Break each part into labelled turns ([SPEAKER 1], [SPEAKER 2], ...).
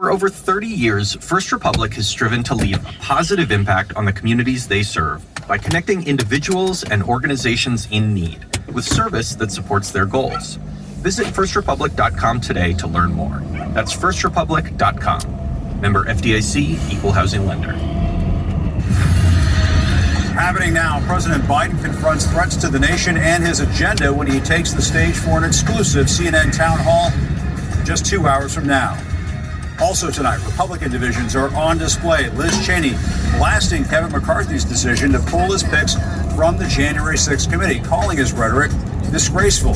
[SPEAKER 1] For over 30 years, First Republic has striven to leave a positive impact on the communities they serve by connecting individuals and organizations in need with service that supports their goals. Visit firstrepublic.com today to learn more. That's firstrepublic.com. Member FDIC, Equal Housing Lender.
[SPEAKER 2] Happening now, President Biden confronts threats to the nation and his agenda when he takes the stage for an exclusive CNN town hall just 2 hours from now. Also tonight, Republican divisions are on display. Liz Cheney blasting Kevin McCarthy's decision to pull his picks from the January 6th committee, calling his rhetoric disgraceful.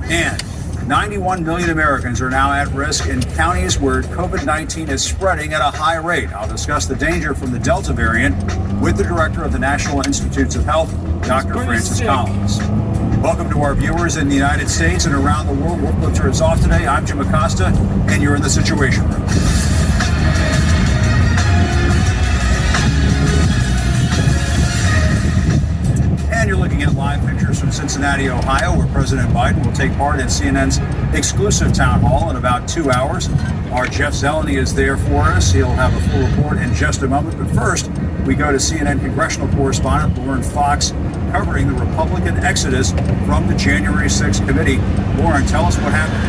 [SPEAKER 2] And 91 million Americans are now at risk in counties where COVID-19 is spreading at a high rate. I'll discuss the danger from the Delta variant with the director of the National Institutes of Health, Dr. Francis Collins. Welcome to our viewers in the United States and around the world. World Blitzer is off today. I'm Jim Acosta, and you're in the Situation Room. And you're looking at live pictures from Cincinnati, Ohio, where President Biden will take part in CNN's exclusive town hall in about 2 hours. Our Jeff Zeleny is there for us. He'll have a full report in just a moment. But first, we go to CNN congressional correspondent Lauren Fox, covering the Republican exodus from the January 6th committee. Lauren, tell us what happened.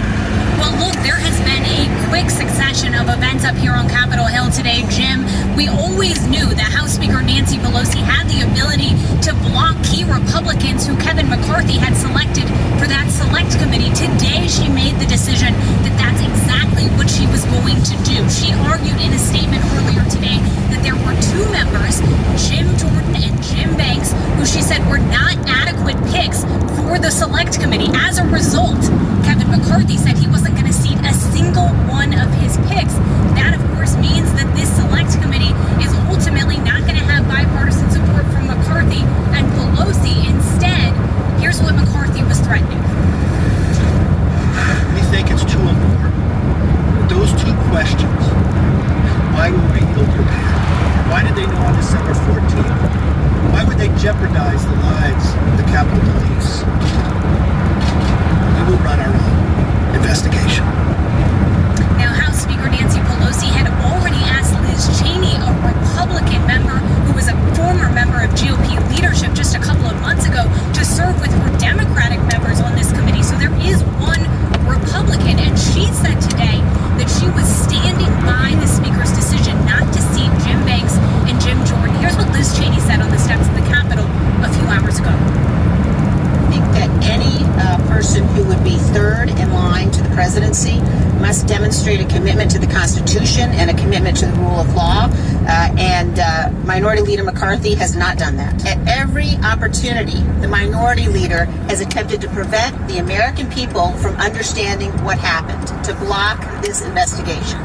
[SPEAKER 3] Well, look, there has been a quick succession of events up here on Capitol Hill today, Jim. We always knew that House Speaker Nancy Pelosi had the ability to block key Republicans who Kevin McCarthy had selected for that select committee. Today, she made the decision that that's exactly what she was going to do. She argued in a statement earlier today that there were two members, Jim Jordan and Jim Banks, who she said were not adequate picks for the select committee. As a result, Kevin McCarthy said he wasn't going to seat a single one of his picks. That, of course, means that this select committee is ultimately not going to have bipartisan support from McCarthy and Pelosi. Instead, here's what McCarthy was threatening.
[SPEAKER 4] We think it's too important. Those two questions, why were we ill prepared? Why did they know on December 14th? Why would they jeopardize the lives of the Capitol Police? We will run our own investigation.
[SPEAKER 3] Now, House Speaker Nancy Pelosi had already asked Liz Cheney, a Republican member who was a former member of GOP leadership just a couple of months ago, to serve with her Democratic members on this committee. So there is one Republican, and she said today that she was standing by the Speaker's decision not to seat Jim Banks and Jim Jordan. Here's what Liz Cheney said on the steps of the Capitol a few hours ago.
[SPEAKER 5] I think that any person who would be third in line to the presidency must demonstrate a commitment to the Constitution and a commitment to the rule of law. Minority Leader McCarthy has not done that. At every opportunity, the Minority Leader has attempted to prevent the American people from understanding what happened, to block this investigation.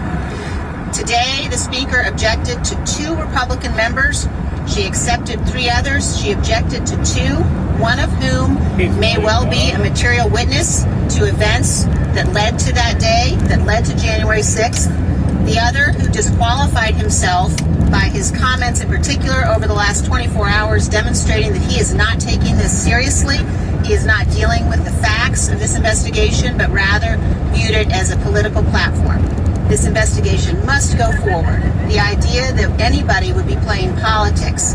[SPEAKER 5] Today, the Speaker objected to 2 Republican members. She accepted 3 others. She objected to 2, one of whom may well be a material witness to events that led to that day, that led to January 6th. The other, who disqualified himself by his comments in particular over the last 24 hours, demonstrating that he is not taking this seriously. He is not dealing with the facts of this investigation, but rather viewed it as a political platform. This investigation must go forward. The idea that anybody would be playing politics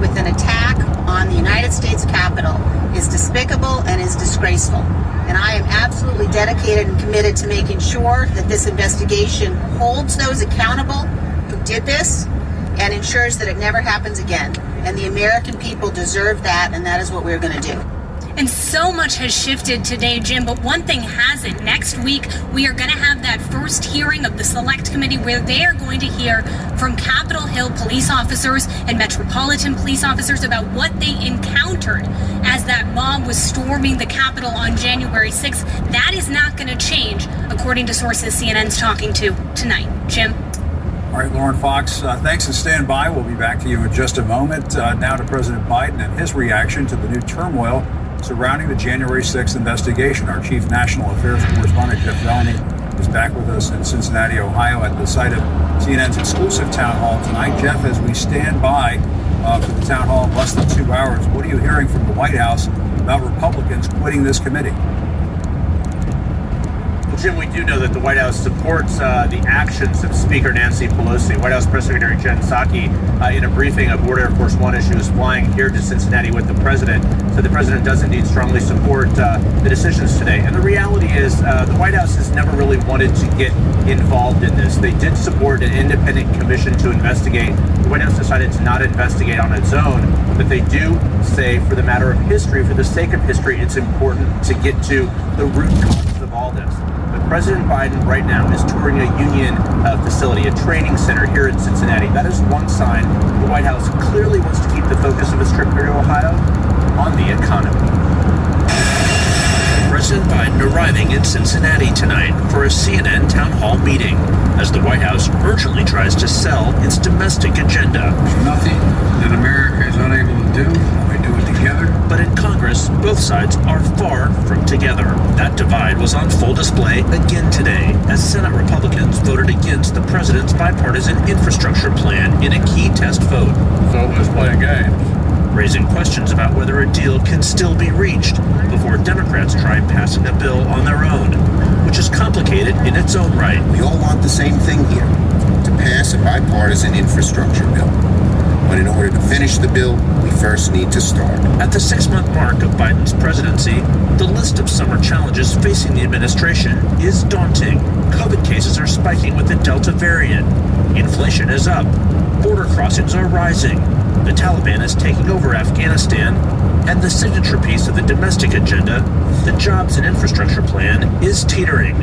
[SPEAKER 5] with an attack on the United States Capitol is despicable and is disgraceful. And I am absolutely dedicated and committed to making sure that this investigation holds those accountable who did this and ensures that it never happens again. And the American people deserve that, and that is what we're going to do.
[SPEAKER 3] And so much has shifted today, Jim, but one thing hasn't. Next week, we are going to have that first hearing of the Select Committee where they are going to hear from Capitol Hill police officers and Metropolitan police officers about what they encountered as that mob was storming the Capitol on January 6th. That is not going to change, according to sources CNN's talking to tonight. Jim?
[SPEAKER 2] All right, Lauren Fox, thanks, and stand by. We'll be back to you in just a moment. Now to President Biden and his reaction to the new turmoil surrounding the January 6th investigation. Our chief national affairs correspondent, Jeff Zeleny, is back with us in Cincinnati, Ohio, at the site of CNN's exclusive town hall tonight. Jeff, as we stand by for the town hall in less than 2 hours, what are you hearing from the White House about Republicans quitting this committee?
[SPEAKER 4] Well,
[SPEAKER 6] Jim, we do know that the White House supports the actions of Speaker Nancy Pelosi. White House Press Secretary Jen Psaki, in a briefing aboard Air Force One as she was flying here to Cincinnati with the president, said the president does indeed strongly support the decisions today. And the reality is the White House has never really wanted to get involved in this. They did support an independent commission to investigate. The White House decided to not investigate on its own, but they do say, for the matter of history, for the sake of history, it's important to get to the root causes of all this. But President Biden right now is touring a union facility, a training center here in Cincinnati. That is one sign the White House clearly wants to keep the focus of its trip here to Ohio on the economy.
[SPEAKER 7] President Biden arriving in Cincinnati tonight for a CNN town hall meeting as the White House urgently tries to sell its domestic agenda.
[SPEAKER 8] Nothing that America is unable to do, we do it together.
[SPEAKER 7] But in Congress, both sides are far from together. That divide was on full display again today as Senate Republicans voted against the president's bipartisan infrastructure plan in a key test vote.
[SPEAKER 8] So let's play games.
[SPEAKER 7] Raising questions about whether a deal can still be reached before Democrats try passing a bill on their own, which is complicated in its own right.
[SPEAKER 9] We all want the same thing here, to pass a bipartisan infrastructure bill. But in order to finish the bill, we first need to start.
[SPEAKER 7] At the 6-month mark of Biden's presidency, the list of summer challenges facing the administration is daunting. COVID cases are spiking with the Delta variant. Inflation is up. Border crossings are rising. The Taliban is taking over Afghanistan, and the signature piece of the domestic agenda, the Jobs and Infrastructure Plan, is teetering.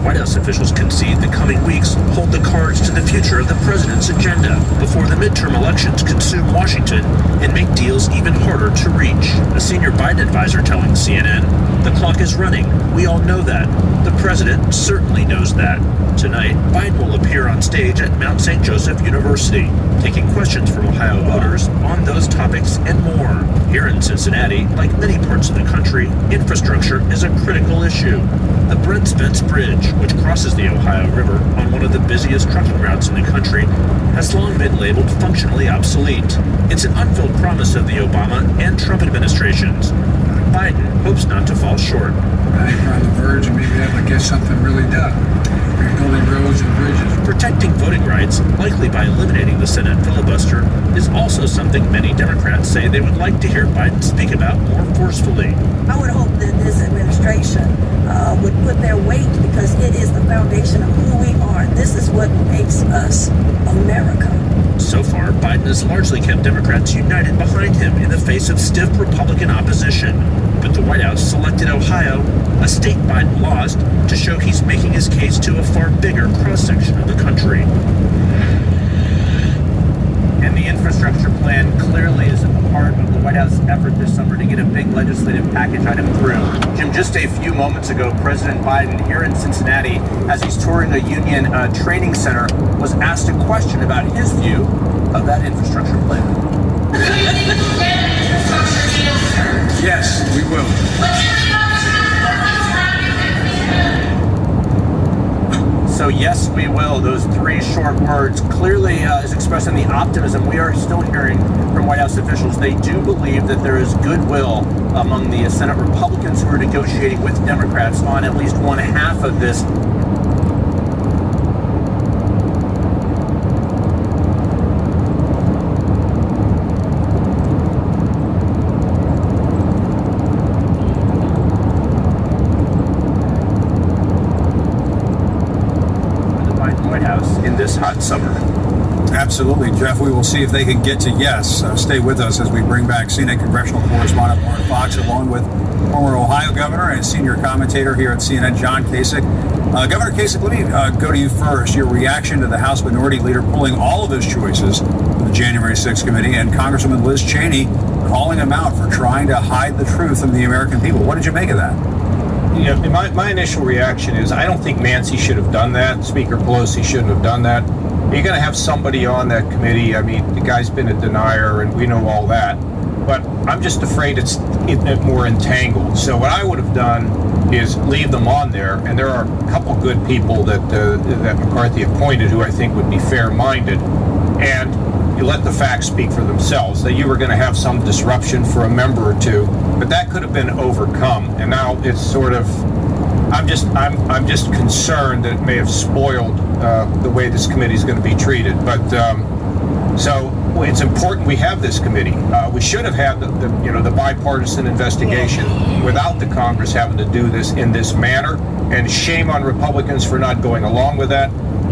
[SPEAKER 7] White House officials concede the coming weeks hold the cards to the future of the president's agenda before the midterm elections consume Washington and make deals even harder to reach. A senior Biden advisor telling CNN, "The clock is running. We all know that. The president certainly knows that." Tonight, Biden will appear on stage at Mount St. Joseph University, taking questions from Ohio voters on those topics and more. Here in Cincinnati, like many parts of the country, infrastructure is a critical issue. The Brent Spence Bridge, which crosses the Ohio River on one of the busiest trucking routes in the country, has long been labeled functionally obsolete. It's an unfilled promise of the Obama and Trump administrations. Biden hopes not to fall short.
[SPEAKER 8] I think we're on the verge of maybe able to get something really done. Rebuilding roads and bridges.
[SPEAKER 7] Protecting voting rights, likely by eliminating the Senate filibuster, is also something many Democrats say they would like to hear Biden speak about more forcefully.
[SPEAKER 10] I would hope that this administration would put their weight, because it is the foundation of who we are. This is what makes us America.
[SPEAKER 7] So far, Biden has largely kept Democrats united behind him in the face of stiff Republican opposition. But the White House selected Ohio, a state Biden lost, to show he's making his case to a far bigger cross-section of the country.
[SPEAKER 6] And the infrastructure plan clearly is a part of the White House effort this summer to get a big legislative package item through. Jim, just a few moments ago, President Biden here in Cincinnati, as he's touring a union training center, was asked a question about his view of that infrastructure plan.
[SPEAKER 8] Yes, we will.
[SPEAKER 6] So yes, we will. Those three short words clearly is expressing the optimism we are still hearing from White House officials. They do believe that there is goodwill among the Senate Republicans who are negotiating with Democrats on at least one half of this. This hot summer.
[SPEAKER 2] Absolutely, Jeff. We will see if they can get to yes. Stay with us as we bring back CNN congressional correspondent Lauren Fox, along with former Ohio governor and senior commentator here at CNN, John Kasich. Governor Kasich, let me go to you first. Your reaction to the House Minority Leader pulling all of his choices from the January 6th committee, and Congresswoman Liz Cheney calling him out for trying to hide the truth from the American people. What did you make of that?
[SPEAKER 11] Yeah, my initial reaction is I don't think Nancy should have done that. Speaker Pelosi shouldn't have done that. You're going to have somebody on that committee. I mean, the guy's been a denier, and we know all that. But I'm just afraid it's more entangled. So what I would have done is leave them on there. And there are a couple good people that McCarthy appointed who I think would be fair-minded. And you let the facts speak for themselves, that you were going to have some disruption for a member or two, but that could have been overcome. And now it's sort of I'm just concerned that it may have spoiled the way this committee is going to be treated. But so it's important we have this committee. We should have had the bipartisan investigation without the Congress having to do this in this manner. And shame on Republicans for not going along with that.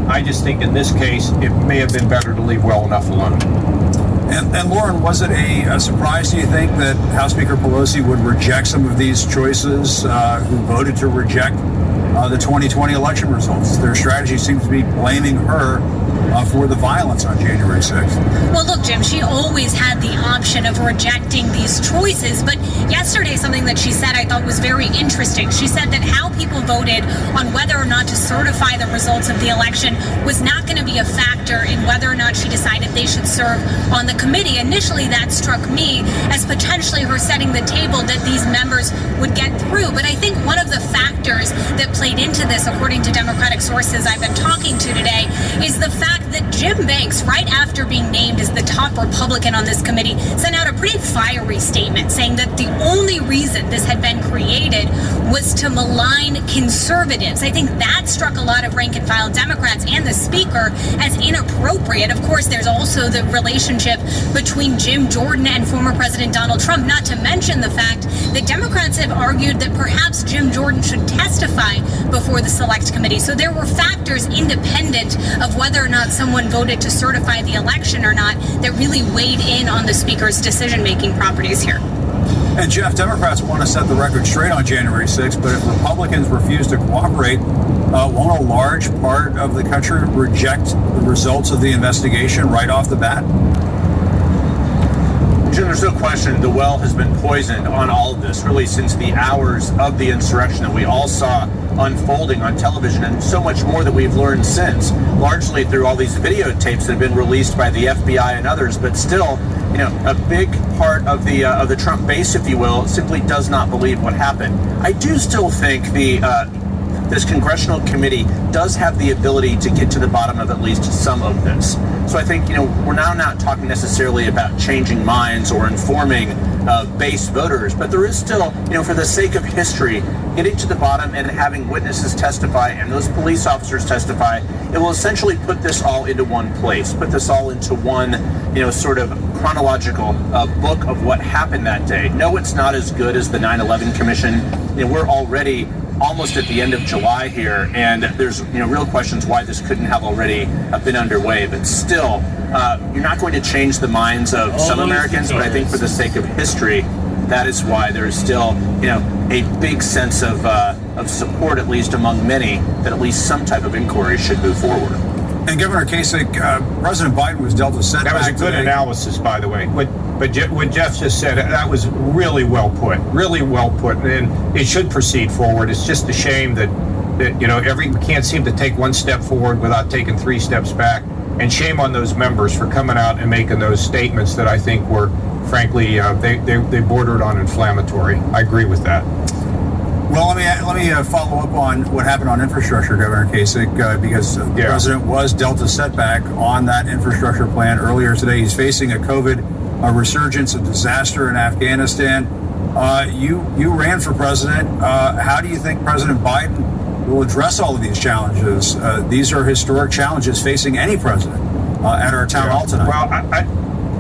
[SPEAKER 11] I just think in this case it may have been better to leave well enough alone.
[SPEAKER 2] And Lauren, was it a surprise, do you think, that House Speaker Pelosi would reject some of these choices who voted to reject the 2020 election results? Their strategy seems to be blaming her for the violence on January 6th.
[SPEAKER 3] Well, look, Jim, she always had the option of rejecting these choices. But yesterday, something that she said I thought was very interesting. She said that how people voted on whether or not to certify the results of the election was not going to be a factor in whether or not she decided they should serve on the committee. Initially, that struck me as potentially her setting the table that these members would get through. But I think one of the factors that played into this, according to Democratic sources I've been talking to today, is the fact that Jim Banks, right after being named as the top Republican on this committee, sent out a pretty fiery statement saying that the only reason this had been created was to malign conservatives. I think that struck a lot of rank and file Democrats and the Speaker as inappropriate. Of course, there's also the relationship between Jim Jordan and former President Donald Trump, not to mention the fact that Democrats have argued that perhaps Jim Jordan should testify before the Select Committee. So there were factors independent of whether or not someone voted to certify the election or not that really weighed in on the Speaker's decision-making properties here.
[SPEAKER 2] And Jeff, Democrats want to set the record straight on January 6th, but if Republicans refuse to cooperate, won't a large part of the country reject the results of the investigation right off the bat?
[SPEAKER 6] Jim, there's no question the well has been poisoned on all of this, really since the hours of the insurrection that we all saw unfolding on television, and so much more that we've learned since, largely through all these videotapes that have been released by the FBI and others. But still, a big part of the Trump base, if you will, simply does not believe what happened. I do still think this congressional committee does have the ability to get to the bottom of at least some of this. So I think, we're now not talking necessarily about changing minds or informing base voters, but there is still, for the sake of history, getting to the bottom and having witnesses testify and those police officers testify. It will essentially put this all into one place, put this all into one, sort of chronological book of what happened that day. No, it's not as good as the 9/11 Commission. We're already almost at the end of July here, and there's real questions why this couldn't have already been underway. But still, you're not going to change the minds of some Americans, but I think for the sake of history, that is why there is still a big sense of support, at least among many, that at least some type of inquiry should move forward.
[SPEAKER 2] And Governor Kasich, President Biden was dealt a setback.
[SPEAKER 11] That was a good analysis, by the way. But what Jeff just said, that was really well put, and it should proceed forward. It's just a shame that we can't seem to take one step forward without taking 3 steps back. And shame on those members for coming out and making those statements that I think were, frankly, they bordered on inflammatory. I agree with that.
[SPEAKER 2] Well, let me follow up on what happened on infrastructure, Governor Kasich, because the president was dealt a setback on that infrastructure plan earlier today. He's facing a COVID resurgence, a disaster in Afghanistan. You ran for president. How do you think President Biden will address all of these challenges? These are historic challenges facing any president at our town hall tonight.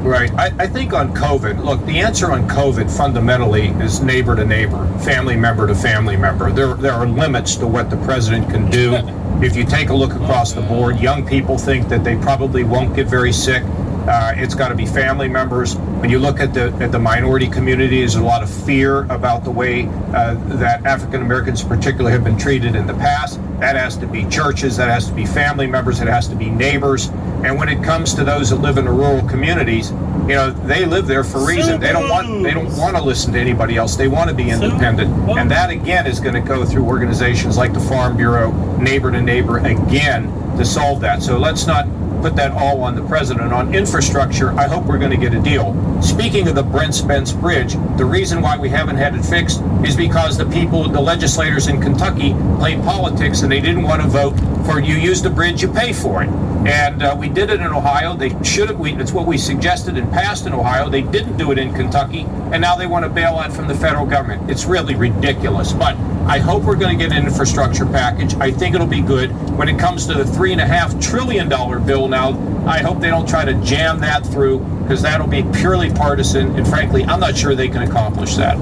[SPEAKER 11] Well, I think on COVID, look, the answer on COVID fundamentally is neighbor to neighbor, family member to family member. There are limits to what the president can do. If you take a look across the board, young people think that they probably won't get very sick. It's got to be family members. When you look at the minority community, there's a lot of fear about the way that African Americans particularly have been treated in the past. That has to be churches, that has to be family members, it has to be neighbors. And when it comes to those that live in the rural communities, they live there for a reason. They don't want to listen to anybody else. They want to be independent. And that again is going to go through organizations like the Farm Bureau, neighbor to neighbor again to solve that. So let's not put that all on the president. On infrastructure, I hope we're going to get a deal. Speaking of the Brent Spence Bridge, the reason why we haven't had it fixed is because the legislators in Kentucky played politics and they didn't want to vote For you use the bridge, you pay for it. And we did it in Ohio. They should have. It's what we suggested and passed in Ohio. They didn't do it in Kentucky, and now they want to bail out from the federal government. It's really ridiculous. But I hope we're going to get an infrastructure package. I think it'll be good. When it comes to the $3.5 trillion bill now, I hope they don't try to jam that through, because that'll be purely partisan. And frankly, I'm not sure they can accomplish that.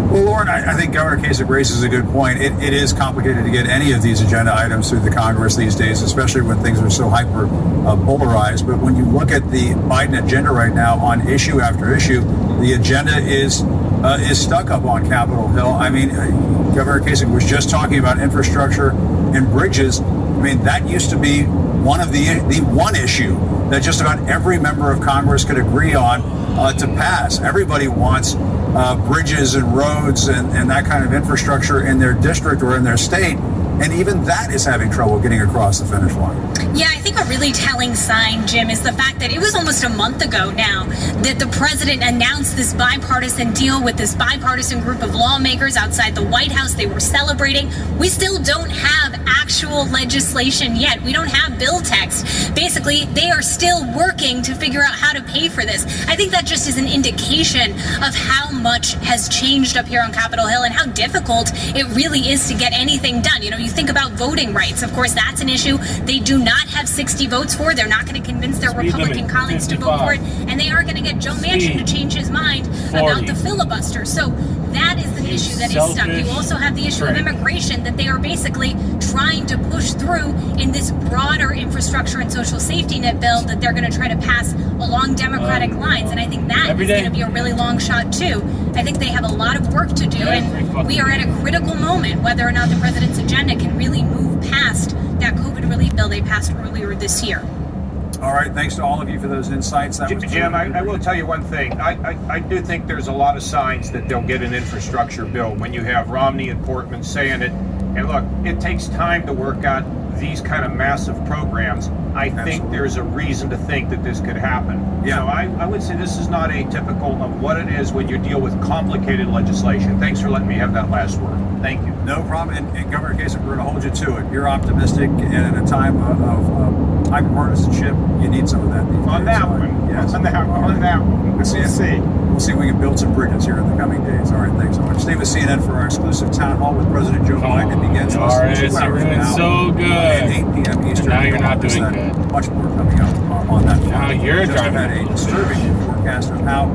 [SPEAKER 2] Well, Lauren, I think Governor Kasich raises a good point. It is complicated to get any of these agenda items through the Congress these days, especially when things are so hyper polarized. But when you look at the Biden agenda right now on issue after issue, the agenda is stuck up on Capitol Hill. I mean, Governor Kasich was just talking about infrastructure and bridges. I mean, that used to be one of the one issue that just about every member of Congress could agree on to pass. Everybody wants bridges and roads and that kind of infrastructure in their district or in their state. And even that is having trouble getting across the finish line.
[SPEAKER 3] Yeah, I think a really telling sign, Jim, is the fact that it was almost a month ago now that the president announced this bipartisan deal with this bipartisan group of lawmakers outside the White House. They were celebrating. We still don't have actual legislation yet. We don't have bill text. Basically, they are still working to figure out how to pay for this. I think that just is an indication of how much has changed up here on Capitol Hill and how difficult it really is to get anything done. You know, you think about voting rights. Of course, that's an issue they do not have 60 votes for. They're not going to convince their Republican colleagues to vote for it. And they are going to get Joe Manchin to change his mind about the filibuster. So that is the issue that is stuck. You also have the issue of immigration that they are basically trying to push through in this broader infrastructure and social safety net bill that they're going to try to pass along Democratic lines. And I think that is going to be a really long shot, too. I think they have a lot of work to do, and we are at a critical moment whether or not the president's agenda can really move past that COVID relief bill they passed earlier this year.
[SPEAKER 2] All right, thanks to all of you for those insights. That was
[SPEAKER 11] Jim, I will tell you one thing. I do think there's a lot of signs that they'll get an infrastructure bill when you have Romney and Portman saying it. And look, it takes time to work out these kind of massive programs. I think there's a reason to think that this could happen.
[SPEAKER 2] Yeah.
[SPEAKER 11] So I would say this is not atypical of what it is when you deal with complicated legislation. Thanks for letting me have that last word. Thank you.
[SPEAKER 2] No problem. And Governor Kasich, we're going to hold you to it. You're optimistic, and in a time of bipartisanship, you need some of that.
[SPEAKER 11] On that one.
[SPEAKER 2] Yes.
[SPEAKER 11] On that one.
[SPEAKER 2] We'll see if we can build some bridges here in the coming days. All right, thanks so much. Stay with CNN for our exclusive town hall with President Joe Biden. It begins in 2 hours from now.
[SPEAKER 12] So good.
[SPEAKER 2] At 8 p.m. Eastern.
[SPEAKER 12] Now you're not doing good.
[SPEAKER 2] Much more coming up on that.
[SPEAKER 12] Now you're driving.
[SPEAKER 2] Had a disturbing forecast of how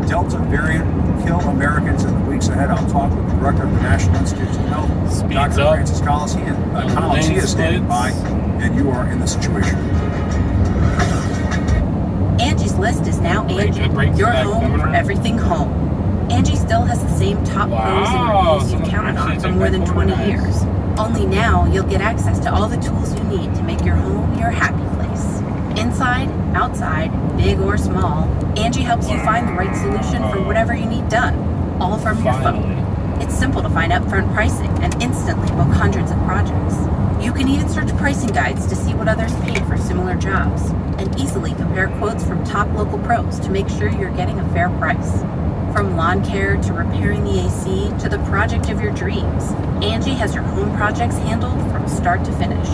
[SPEAKER 2] Delta variant will kill Americans in the weeks ahead. I'll talk with the director of the National Institutes of Health,
[SPEAKER 12] Speeds
[SPEAKER 2] Dr.
[SPEAKER 12] up.
[SPEAKER 2] Francis Collins. He is standing by, and you are in the situation.
[SPEAKER 13] Angie's List is now Angie, your home for everything home. Angie still has the same top pros and reviews you've counted on for more than 20 years. Only now you'll get access to all the tools you need to make your home your happy place. Inside, outside, big or small, Angie helps you find the right solution for whatever you need done, all from your phone. It's simple to find upfront pricing and instantly book hundreds of projects. You can even search pricing guides to see what others paid for similar jobs, and easily compare quotes from top local pros to make sure you're getting a fair price. From lawn care to repairing the AC to the project of your dreams, Angie has your home projects handled from start to finish.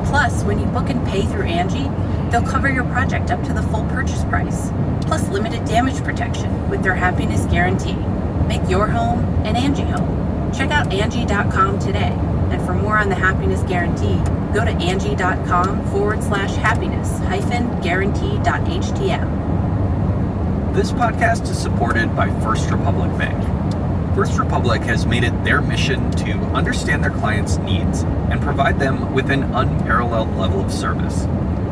[SPEAKER 13] Plus, when you book and pay through Angie, they'll cover your project up to the full purchase price, plus limited damage protection with their happiness guarantee. Make your home an Angie home. Check out Angie.com today. And for more on the happiness guarantee, go to Angie.com/happiness-guarantee.htm.
[SPEAKER 1] This podcast is supported by First Republic Bank. First Republic has made it their mission to understand their clients' needs and provide them with an unparalleled level of service.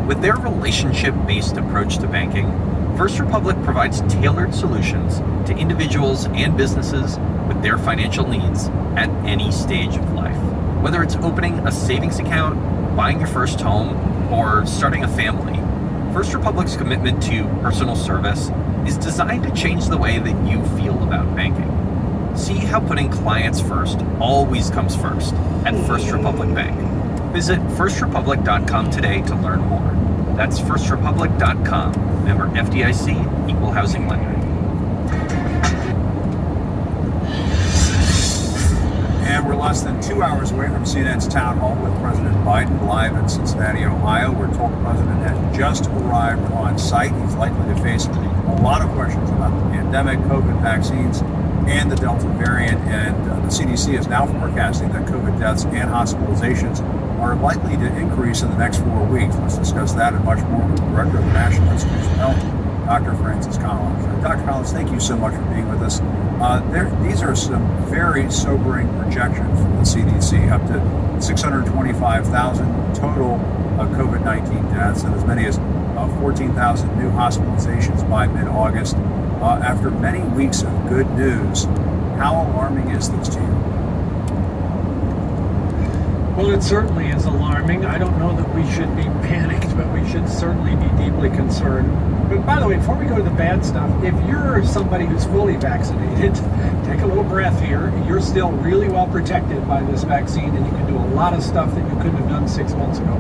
[SPEAKER 1] With their relationship-based approach to banking, First Republic provides tailored solutions to individuals and businesses with their financial needs at any stage of life. Whether it's opening a savings account, buying your first home, or starting a family, First Republic's commitment to personal service is designed to change the way that you feel about banking. See how putting clients first always comes first at First Republic Bank. Visit firstrepublic.com today to learn more. That's firstrepublic.com, member FDIC, equal housing lender.
[SPEAKER 2] And And we're less than 2 hours away from CNN's town hall with President Biden live in Cincinnati, Ohio. We're told the president has just arrived on site. He's likely to face a lot of questions about the pandemic, COVID vaccines, and the Delta variant. And the CDC is now forecasting that COVID deaths and hospitalizations are likely to increase in the next 4 weeks. Let's discuss that and much more with the director of the National Institutes of Health, Dr. Francis Collins. Dr. Collins, thank you so much for being with us. These are some very sobering projections from the CDC, up to 625,000 total COVID-19 deaths and as many as 14,000 new hospitalizations by mid-August. After many weeks of good news, how alarming is this to you?
[SPEAKER 14] Well, it certainly is alarming. I don't know that we should be panicked, but we should certainly be deeply concerned. But by the way, before we go to the bad stuff, if you're somebody who's fully vaccinated, take a little breath here. You're still really well protected by this vaccine, and you can do a lot of stuff that you couldn't have done 6 months ago.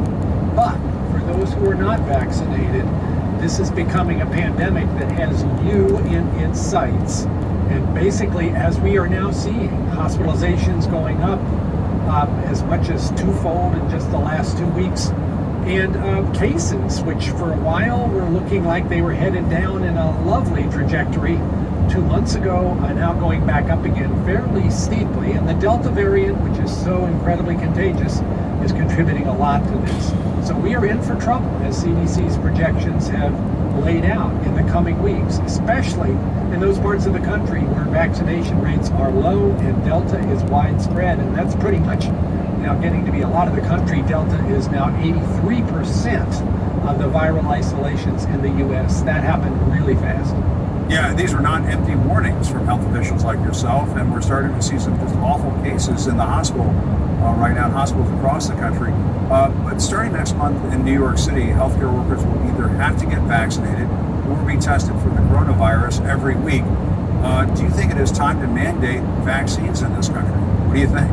[SPEAKER 14] But for those who are not vaccinated, this is becoming a pandemic that has you in its sights. And basically, as we are now seeing, hospitalizations going up as much as twofold in just the last 2 weeks. And cases, which for a while were looking like they were headed down in a lovely trajectory 2 months ago, are now going back up again fairly steeply. And the Delta variant, which is so incredibly contagious, is contributing a lot to this. So we are in for trouble, as CDC's projections have laid out in the coming weeks, especially in those parts of the country where vaccination rates are low and Delta is widespread. And that's pretty much now getting to be a lot of the country. Delta is now 83% of the viral isolations in the U.S. That happened really fast.
[SPEAKER 2] Yeah, these are not empty warnings from health officials like yourself, and we're starting to see some just awful cases in the hospital right now in hospitals across the country. But starting next month in New York City, healthcare workers will either have to get vaccinated or be tested for the coronavirus every week. Do you think it is time to mandate vaccines in this country? What do you think?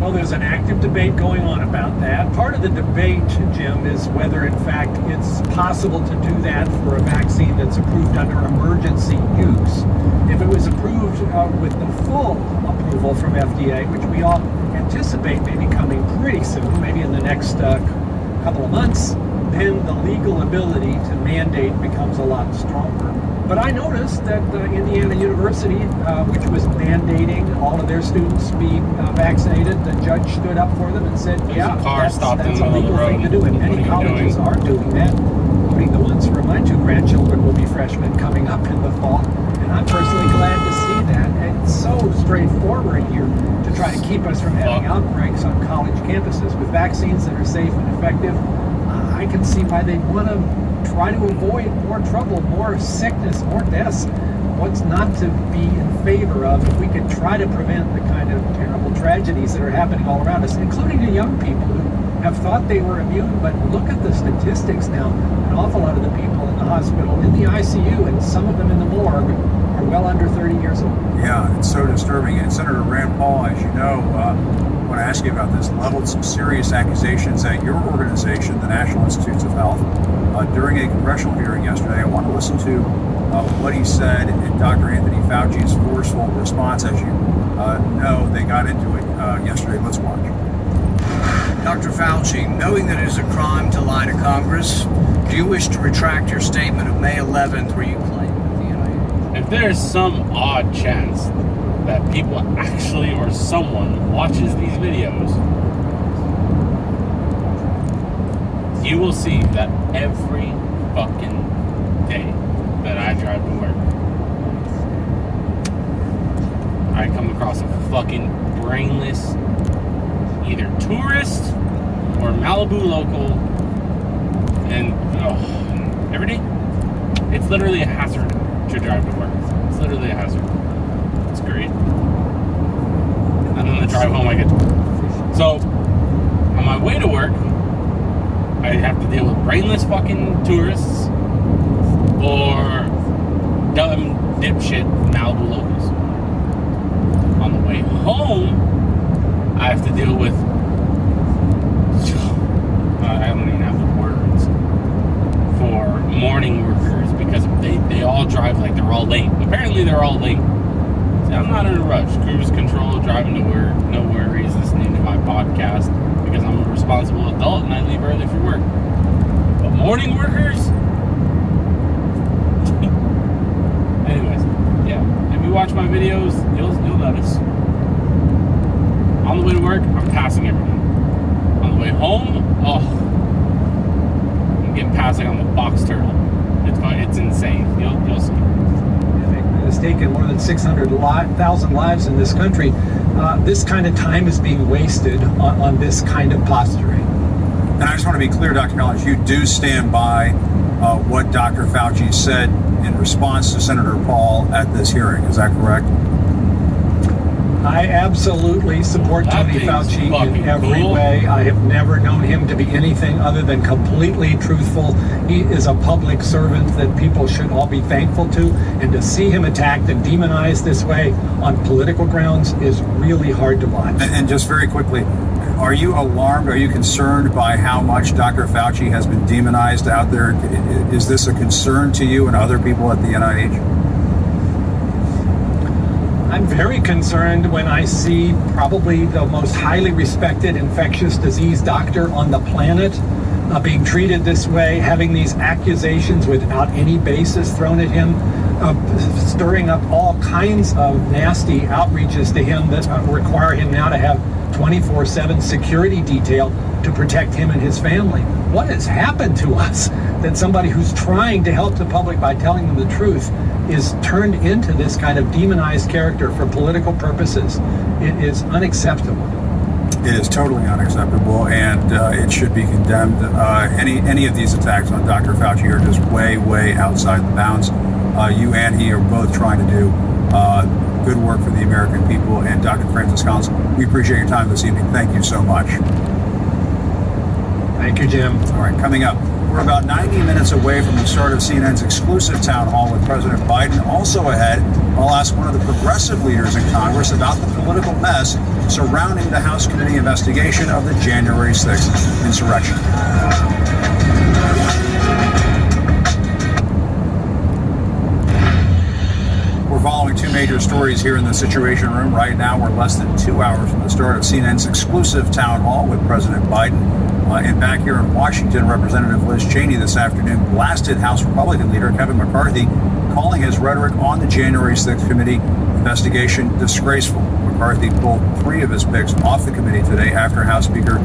[SPEAKER 14] Well, there's an active debate going on about that. Part of the debate, Jim, is whether in fact it's possible to do that for a vaccine that's approved under emergency use. If it was approved with the full approval from FDA, which we all anticipate may be coming pretty soon, maybe in the next couple of months, then the legal ability to mandate becomes a lot stronger. But I noticed that Indiana University, which was mandating all of their students be vaccinated, the judge stood up for them and said, yeah, that's a legal thing to do. And many colleges are doing that, including the ones where my two grandchildren will be freshmen coming up in the fall. And I'm personally glad to see that. It's so straightforward here to try to keep us from having outbreaks on college campuses with vaccines that are safe and effective. I can see why they want to try to avoid more trouble, more sickness, more deaths. What's not to be in favor of if we could try to prevent the kind of terrible tragedies that are happening all around us, including the young people who have thought they were immune, but look at the statistics now. An awful lot of the people in the hospital, in the ICU, and some of them in the morgue are well under 30 years old.
[SPEAKER 2] Yeah, it's so disturbing. And Senator Rand Paul, as you know, I want to ask you about this, leveled some serious accusations at your organization, the National Institutes of Health, during a congressional hearing yesterday. I want to listen to what he said and Dr. Anthony Fauci's forceful response. As you know, they got into it yesterday. Let's watch.
[SPEAKER 15] Dr. Fauci, knowing that it is a crime to lie to Congress, do you wish to retract your statement of May 11th where you claim that the NIH...
[SPEAKER 12] If there's some odd chance that people actually or someone watches these videos, you will see that every fucking day that I drive to work, I come across a fucking brainless either tourist or Malibu local, and every day it's literally a hazard to drive to work. It's literally a hazard. It's great. And then the drive home I get so on my way to work I have to deal with brainless fucking tourists or dumb dipshit Malibu locals. On the way home I have to deal with I don't even have the words for morning workers because they all drive like they're all late. Apparently they're all late. I'm not in a rush. Cruise control, driving to work, no worries, listening to my podcast because I'm a responsible adult and I leave early for work. But morning workers? Anyways, yeah. If you watch my videos, you'll notice. On the way to work, I'm passing everyone. On the way home, I'm getting passed like I'm a box turtle. It's insane. You'll see.
[SPEAKER 14] It has taken more than 600,000 lives in this country. This kind of time is being wasted on this kind of posturing.
[SPEAKER 2] And I just want to be clear, Dr. Collins, you do stand by what Dr. Fauci said in response to Senator Paul at this hearing. Is that correct?
[SPEAKER 14] I absolutely support Tony Fauci in every way. I have never known him to be anything other than completely truthful. He is a public servant that people should all be thankful to. And to see him attacked and demonized this way on political grounds is really hard to watch.
[SPEAKER 2] And just very quickly, are you alarmed? Are you concerned by how much Dr. Fauci has been demonized out there? Is this a concern to you and other people at the NIH?
[SPEAKER 14] I'm very concerned when I see probably the most highly respected infectious disease doctor on the planet being treated this way, having these accusations without any basis thrown at him, stirring up all kinds of nasty outreaches to him that require him now to have 24/7 security detail to protect him and his family. What has happened to us that somebody who's trying to help the public by telling them the truth is turned into this kind of demonized character for political purposes? It is unacceptable.
[SPEAKER 2] It is totally unacceptable, and it should be condemned. Any of these attacks on Dr. Fauci are just way outside the bounds. You and he are both trying to do good work for the American people. And Dr. Francis Collins, we appreciate your time this evening. Thank you so much.
[SPEAKER 14] Thank you, Jim.
[SPEAKER 2] All right, coming up, we're about 90 minutes away from the start of CNN's exclusive town hall with President Biden. Also ahead, I'll ask one of the progressive leaders in Congress about the political mess surrounding the House committee investigation of the January 6th insurrection. We're following two major stories here in the Situation Room. Right now, we're less than 2 hours from the start of CNN's exclusive town hall with President Biden. And back here in Washington, Representative Liz Cheney this afternoon blasted House Republican leader Kevin McCarthy, calling his rhetoric on the January 6th committee investigation disgraceful. McCarthy pulled 3 of his picks off the committee today after House Speaker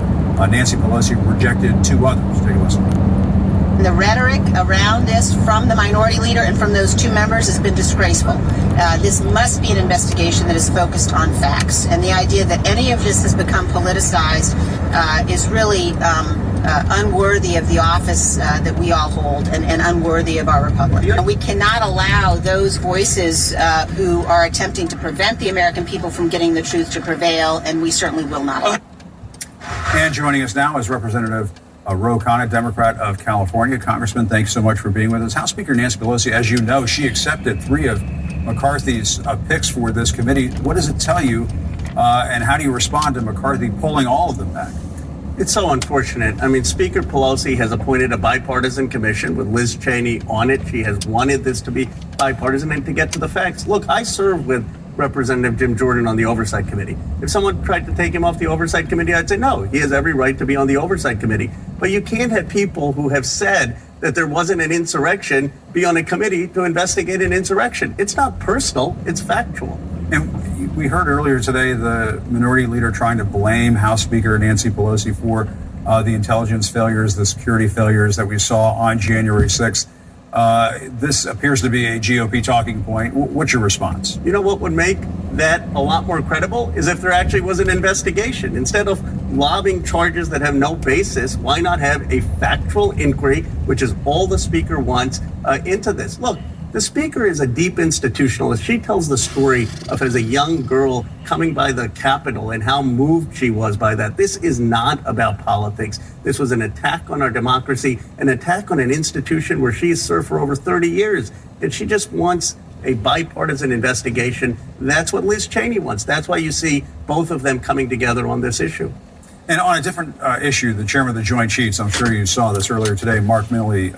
[SPEAKER 2] Nancy Pelosi rejected 2 others. Take a listen.
[SPEAKER 5] The rhetoric around this from the minority leader and from those 2 members has been disgraceful. This must be an investigation that is focused on facts. And the idea that any of this has become politicized is really unworthy of the office that we all hold and unworthy of our republic. And we cannot allow those voices who are attempting to prevent the American people from getting the truth to prevail, and we certainly will not allow.
[SPEAKER 2] And joining us now is Representative Ro Khanna, Democrat of California. Congressman, thanks so much for being with us. House Speaker Nancy Pelosi, as you know, she accepted 3 of McCarthy's picks for this committee. What does it tell you, and how do you respond to McCarthy pulling all of them back?
[SPEAKER 16] It's so unfortunate. I mean, Speaker Pelosi has appointed a bipartisan commission with Liz Cheney on it. She has wanted this to be bipartisan. And to get to the facts, look, I served with Representative Jim Jordan on the Oversight Committee. If someone tried to take him off the Oversight Committee, I'd say, no, he has every right to be on the Oversight Committee. But you can't have people who have said that there wasn't an insurrection be on a committee to investigate an insurrection. It's not personal, it's factual.
[SPEAKER 2] And we heard earlier today the minority leader trying to blame House Speaker Nancy Pelosi for the intelligence failures, the security failures that we saw on January 6th. This appears to be a GOP talking point. What's your response?
[SPEAKER 16] You know what would make that a lot more credible is if there actually was an investigation. Instead of lobbing charges that have no basis, why not have a factual inquiry, which is all the speaker wants, into this? Look, the speaker is a deep institutionalist. She tells the story of as a young girl coming by the Capitol and how moved she was by that. This is not about politics. This was an attack on our democracy, an attack on an institution where she has served for over 30 years. And she just wants a bipartisan investigation. That's what Liz Cheney wants. That's why you see both of them coming together on this issue.
[SPEAKER 2] And on a different issue, the chairman of the Joint Chiefs, I'm sure you saw this earlier today, Mark Milley,